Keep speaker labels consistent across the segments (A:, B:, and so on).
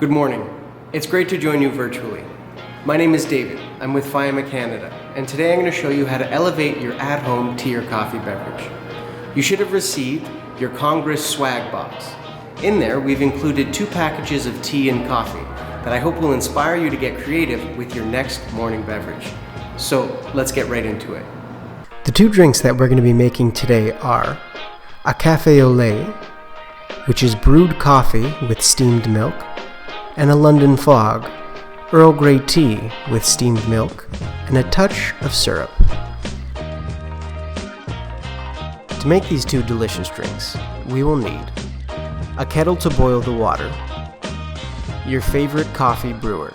A: Good morning. It's great to join you virtually. My name is David. I'm with Fiamma Canada, and today I'm going to show you how to elevate your at-home tea or coffee beverage. You should have received your Congress swag box. In there, we've included 2 packages of tea and coffee that I hope will inspire you to get creative with your next morning beverage. So let's get right into it. The 2 drinks that we're going to be making today are a café au lait, which is brewed coffee with steamed milk, and a London Fog, Earl Grey tea with steamed milk, and a touch of syrup. To make these 2 delicious drinks, we will need a kettle to boil the water, your favorite coffee brewer.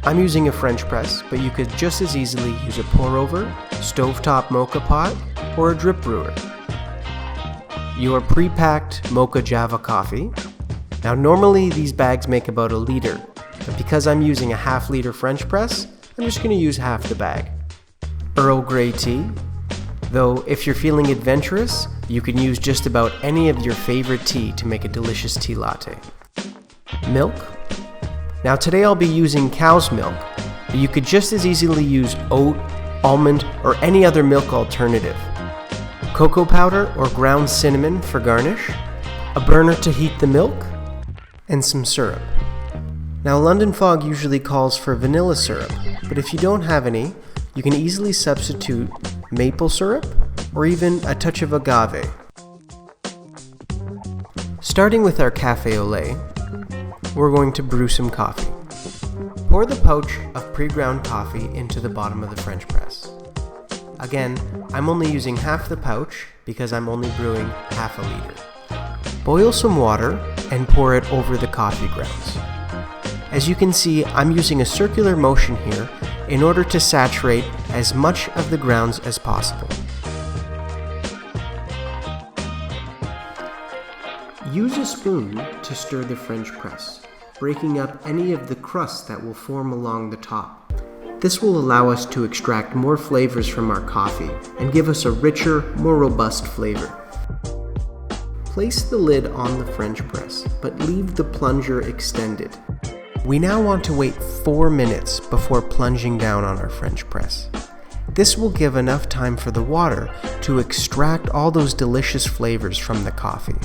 A: I'm using a French press, but you could just as easily use a pour-over, stovetop mocha pot, or a drip brewer. Your pre-packed mocha java coffee. Now normally these bags make about 1 liter, but because I'm using a half-liter French press, I'm just going to use half the bag. Earl Grey tea, though if you're feeling adventurous, you can use just about any of your favorite tea to make a delicious tea latte. Milk. Now today I'll be using cow's milk, but you could just as easily use oat, almond, or any other milk alternative. Cocoa powder or ground cinnamon for garnish, a burner to heat the milk, and some syrup. Now London Fog usually calls for vanilla syrup, but if you don't have any, you can easily substitute maple syrup or even a touch of agave. Starting with our café au lait, we're going to brew some coffee. Pour the pouch of pre-ground coffee into the bottom of the French press. Again, I'm only using half the pouch because I'm only brewing half a liter. Boil some water and pour it over the coffee grounds. As you can see, I'm using a circular motion here in order to saturate as much of the grounds as possible. Use a spoon to stir the French press, breaking up any of the crust that will form along the top. This will allow us to extract more flavors from our coffee and give us a richer, more robust flavor. Place the lid on the French press, but leave the plunger extended. We now want to wait 4 minutes before plunging down on our French press. This will give enough time for the water to extract all those delicious flavors from the coffee.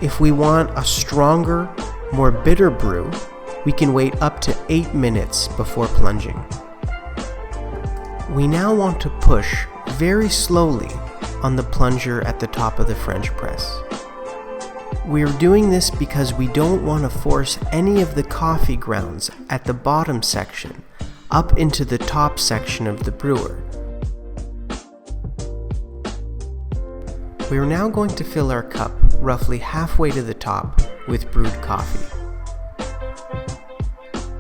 A: If we want a stronger, more bitter brew, we can wait up to 8 minutes before plunging. We now want to push very slowly on the plunger at the top of the French press. We're doing this because we don't want to force any of the coffee grounds at the bottom section up into the top section of the brewer. We're now going to fill our cup roughly halfway to the top with brewed coffee.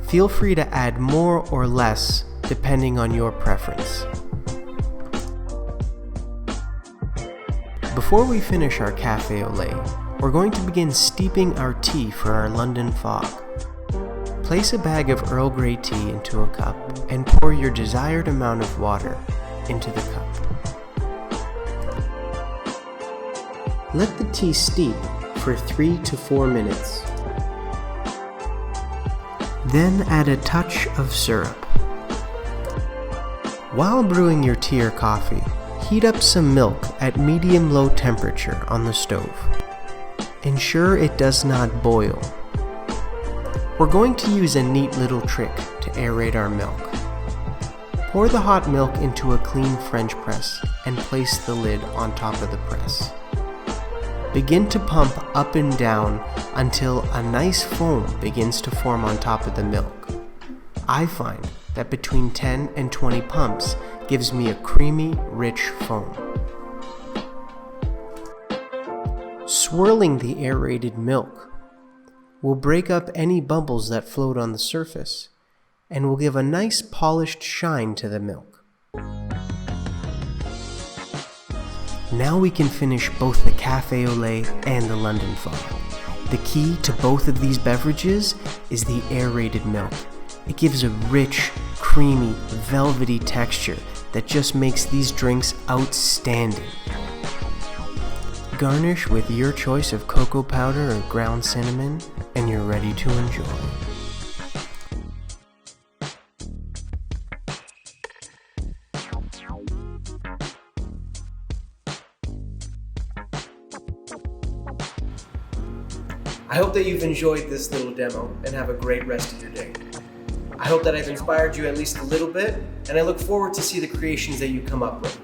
A: Feel free to add more or less depending on your preference. Before we finish our café au lait, we're going to begin steeping our tea for our London Fog. Place a bag of Earl Grey tea into a cup and pour your desired amount of water into the cup. Let the tea steep for 3 to 4 minutes. Then add a touch of syrup. While brewing your tea or coffee, heat up some milk at medium-low temperature on the stove. Ensure it does not boil. We're going to use a neat little trick to aerate our milk. Pour the hot milk into a clean French press and place the lid on top of the press. Begin to pump up and down until a nice foam begins to form on top of the milk. I find that between 10 and 20 pumps gives me a creamy, rich foam. Swirling the aerated milk will break up any bubbles that float on the surface and will give a nice polished shine to the milk. Now we can finish both the café au lait and the London Fog. The key to both of these beverages is the aerated milk. It gives a rich, creamy, velvety texture that just makes these drinks outstanding. Garnish with your choice of cocoa powder or ground cinnamon, and you're ready to enjoy. I hope that you've enjoyed this little demo and have a great rest of your day. I hope that I've inspired you at least a little bit, and I look forward to see the creations that you come up with.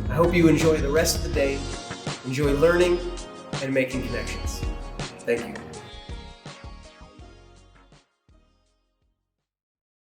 A: I hope you enjoy the rest of the day, enjoy learning and making connections. Thank you.